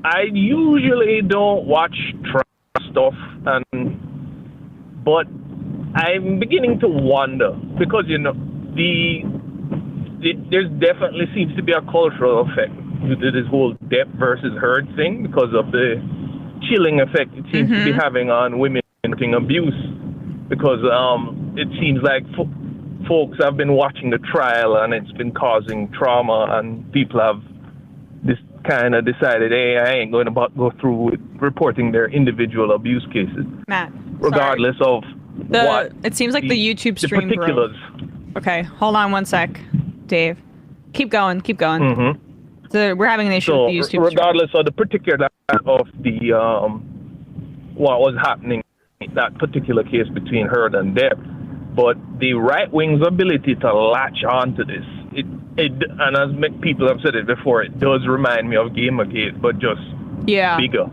I usually don't watch stuff, but I'm beginning to wonder because there's definitely seems to be a cultural effect to this whole Depp versus Heard thing because of the chilling effect it seems to be having on women in abuse. Because it seems like folks have been watching the trial and it's been causing trauma, and people have this kind of decided, hey, I ain't going to go through with reporting their individual abuse cases. Matt, regardless of what. It seems like the YouTube stream the particulars. broke. Okay, hold on one sec, Dave. Keep going. So we're having an issue with the YouTube regardless of the particular of the what was happening in that particular case between Heard and Depp, but the right wing's ability to latch onto this, and as people have said it before, it does remind me of Gamergate, but just bigger.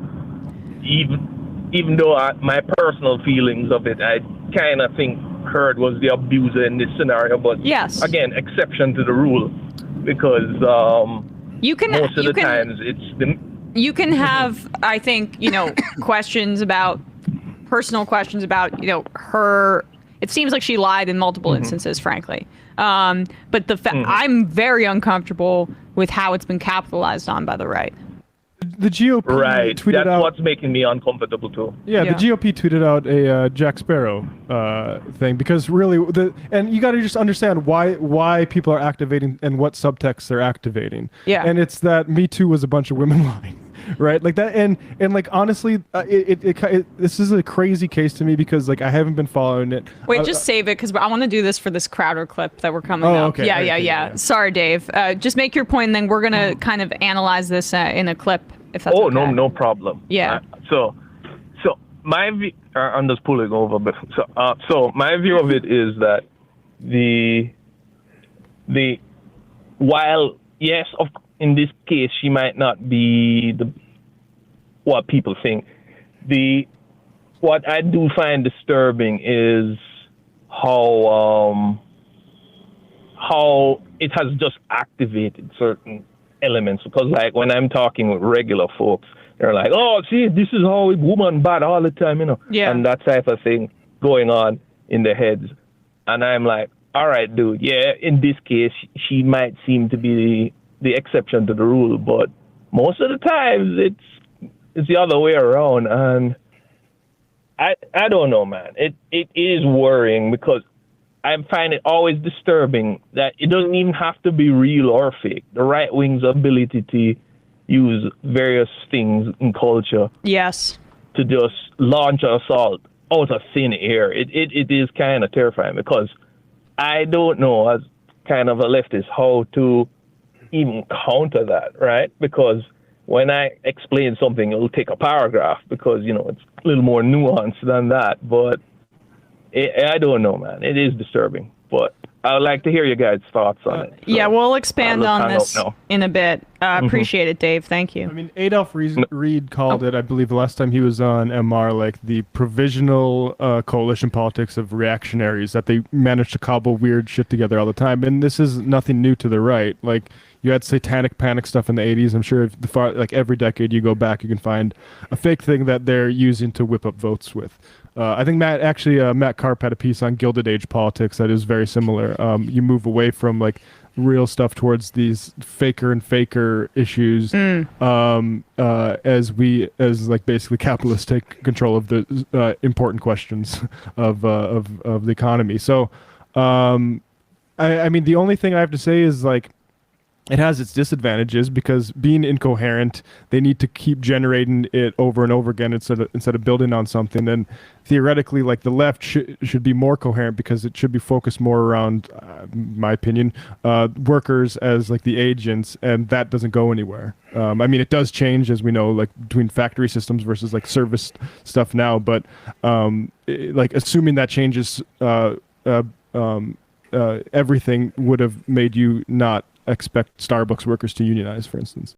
Even though my personal feelings of it, I kind of think Heard was the abuser in this scenario, but again, exception to the rule, because most of the times it's the... You can have, I think, personal questions about, her. It seems like she lied in multiple instances, frankly. But I'm very uncomfortable with how it's been capitalized on by the right. The GOP tweeted out... That's what's making me uncomfortable, too. Yeah, the GOP tweeted out a Jack Sparrow thing, because really, and you got to just understand why people are activating and what subtext they're activating. Yeah. And it's that Me Too was a bunch of women lying. Right, like that, and like honestly, this is a crazy case to me because like I haven't been following it. Wait, just save it because I want to do this for this Crowder clip that we're coming up. Okay. Yeah. Sorry, Dave. Just make your point, and then we're gonna kind of analyze this in a clip. If that's okay. No problem. Yeah. So my view, I'm just pulling over, but so my view of it is that while yes, in this case, she might not be what people think. What I do find disturbing is how it has just activated certain elements. Because like when I'm talking with regular folks, they're like, "Oh, see, this is how a woman bad all the time, Yeah. And that type of thing going on in their heads. And I'm like, all right, dude, yeah, in this case, she might seem to be the exception to the rule, but most of the times it's the other way around, and I don't know, man. It is worrying because I find it always disturbing that it doesn't even have to be real or fake. The right wing's ability to use various things in culture, to just launch an assault out of thin air. It is kind of terrifying because I don't know, as kind of a leftist, how to even counter that, right? Because when I explain something, it'll take a paragraph because, it's a little more nuanced than that. But I don't know, man. It is disturbing. But I would like to hear your guys' thoughts on it. So we'll expand on this in a bit. Appreciate it, Dave. Thank you. I mean, Adolph Reed called it, I believe, the last time he was on MR, like the provisional coalition politics of reactionaries, that they managed to cobble weird shit together all the time. And this is nothing new to the right. Like, you had satanic panic stuff in the 80s. I'm sure every decade you go back, you can find a fake thing that they're using to whip up votes with. I think Matt Karp had a piece on Gilded Age politics that is very similar. You move away from like real stuff towards these faker and faker issues as basically capitalists take control of the important questions of the economy. So, I mean, the only thing I have to say is like, it has its disadvantages because being incoherent, they need to keep generating it over and over again instead of building on something. And theoretically, like the left should be more coherent because it should be focused more around, my opinion, workers as like the agents, and that doesn't go anywhere. I mean, it does change, as we know, like between factory systems versus like service stuff now. But like assuming that changes, everything would have made you not expect Starbucks workers to unionize, for instance.